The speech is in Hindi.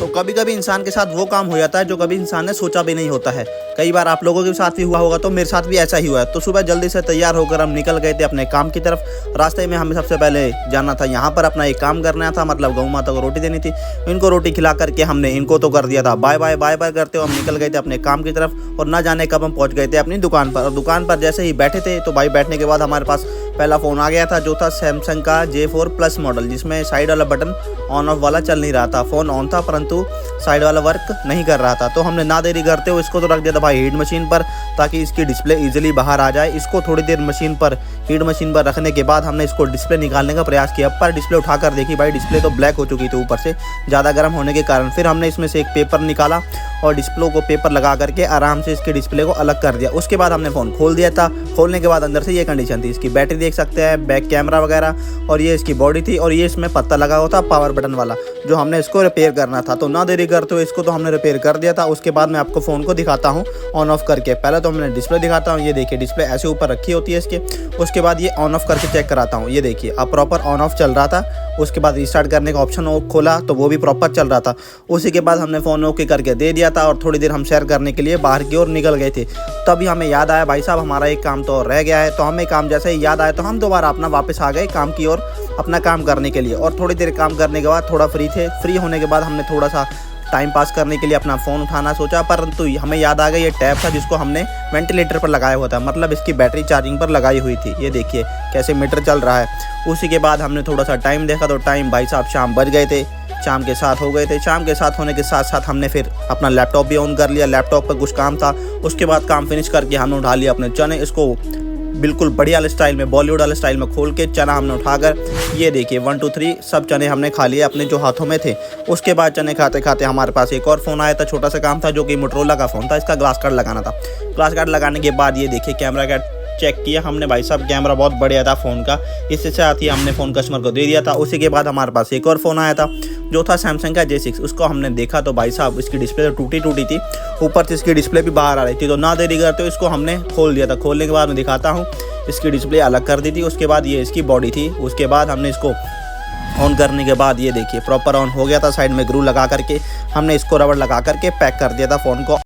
तो कभी कभी इंसान के साथ वो काम हो जाता है जो कभी इंसान ने सोचा भी नहीं होता है। कई बार आप लोगों के साथ भी हुआ होगा, तो मेरे साथ भी ऐसा ही हुआ है। तो सुबह जल्दी से तैयार होकर हम निकल गए थे अपने काम की तरफ। रास्ते में हमें सबसे पहले जाना था यहाँ पर अपना एक काम करना था, मतलब गौ माता को रोटी देनी थी। इनको रोटी खिला करके हमने इनको तो कर दिया था बाय बाय बाय बाय करते हुए हम निकल गए थे अपने काम की तरफ। और ना जाने कब हम पहुँच गए थे अपनी दुकान पर। और दुकान पर जैसे ही बैठे थे तो भाई बैठने के बाद हमारे पास पहला फ़ोन आ गया था, जो था सैमसंग का J4 प्लस मॉडल, जिसमें साइड वाला बटन ऑन ऑफ वाला चल नहीं रहा था। फ़ोन ऑन था परंतु साइड वाला वर्क नहीं कर रहा था। तो हमने ना देरी करते हुए इसको तो रख दिया था भाई हीट मशीन पर, ताकि इसकी डिस्प्ले इजीली बाहर आ जाए। इसको थोड़ी देर हीट मशीन पर रखने के बाद हमने इसको डिस्प्ले निकालने का प्रयास किया। पर डिस्प्ले उठाकर देखी भाई, डिस्प्ले तो ब्लैक हो चुकी थी ऊपर से ज़्यादा गर्म होने के कारण। फिर हमने इसमें से एक पेपर निकाला और डिस्प्ले को पेपर लगा करके आराम से इसके डिस्प्ले को अलग कर दिया। उसके बाद हमने फ़ोन खोल दिया था। खोलने के बाद अंदर से ये कंडीशन थी। इसकी बैटरी देख सकते हैं, बैक कैमरा वगैरह, और ये इसकी बॉडी थी। और ये इसमें पत्ता लगा हुआ था पावर बटन वाला, जो हमने इसको रिपेयर करना था। तो ना देरी करते हुए इसको तो हमने रिपेयर कर दिया था। उसके बाद मैं आपको फ़ोन को दिखाता हूँ ऑन ऑफ करके। पहले तो हमने डिस्प्ले दिखाता हूँ, ये देखिए डिस्प्ले ऐसे ऊपर रखी होती है इसके। उसके बाद ये ऑन ऑफ करके चेक कराता हूँ, ये देखिए अब प्रॉपर ऑन ऑफ चल रहा था। उसके बाद रिस्टार्ट करने का ऑप्शन खोला तो वो भी प्रॉपर चल रहा था। उसी के बाद हमने फ़ोन ओके करके दे दिया था और थोड़ी देर हम शेयर करने के लिए बाहर की ओर निकल गए थे। तभी हमें याद आया भाई साहब हमारा एक काम तो रह गया है। तो हमें काम जैसे ही याद आया तो हम दोबारा अपना वापस आ गए काम की ओर अपना काम करने के लिए। और थोड़ी देर काम करने के बाद थोड़ा फ्री होने के बाद हमने थोड़ा सा टाइम पास करने के लिए अपना फ़ोन उठाना सोचा, परंतु हमें याद आ गया ये टैब था जिसको हमने वेंटिलेटर पर लगाया हुआ था, मतलब इसकी बैटरी चार्जिंग पर लगाई हुई थी। ये देखिए कैसे मीटर चल रहा है। उसी के बाद हमने थोड़ा सा टाइम देखा तो टाइम भाई साहब शाम बज गए थे, शाम के 7 हो गए थे। शाम के 7 होने के साथ साथ हमने फिर अपना लैपटॉप भी ऑन कर लिया। लैपटॉप पर कुछ काम था, उसके बाद काम फिनिश करके हमने उठा लिया अपने चने। इसको बिल्कुल बढ़िया वाले स्टाइल में, बॉलीवुड वाले स्टाइल में खोल के चना हमने उठाकर ये देखिए 1 2 3 सब चने हमने खा लिए अपने जो हाथों में थे। उसके बाद चने खाते खाते हमारे पास एक और फ़ोन आया था, छोटा सा काम था जो कि मोटरोला का फ़ोन था। इसका ग्लास गार्ड लगाना था। ग्लास गार्ड लगाने के बाद ये देखिए कैमरा का चेक किया हमने भाई साहब, कैमरा बहुत बढ़िया था फ़ोन का। इससे साथ ही हमने फ़ोन कस्टमर को दे दिया था। उसी के बाद हमारे पास एक और फ़ोन आया था जो था सैमसंग का J6। उसको हमने देखा तो भाई साहब इसकी डिस्प्ले तो टूटी थी, ऊपर से इसकी डिस्प्ले भी बाहर आ रही थी। तो ना देरी करते इसको हमने खोल दिया था। खोलने के बाद मैं दिखाता हूँ, इसकी डिस्प्ले अलग कर दी थी। उसके बाद ये इसकी बॉडी थी। उसके बाद हमने इसको ऑन करने के बाद ये देखिए प्रॉपर ऑन हो गया था। साइड में ग्रू लगा करके हमने इसको रबड़ लगा करके पैक कर दिया था फ़ोन को।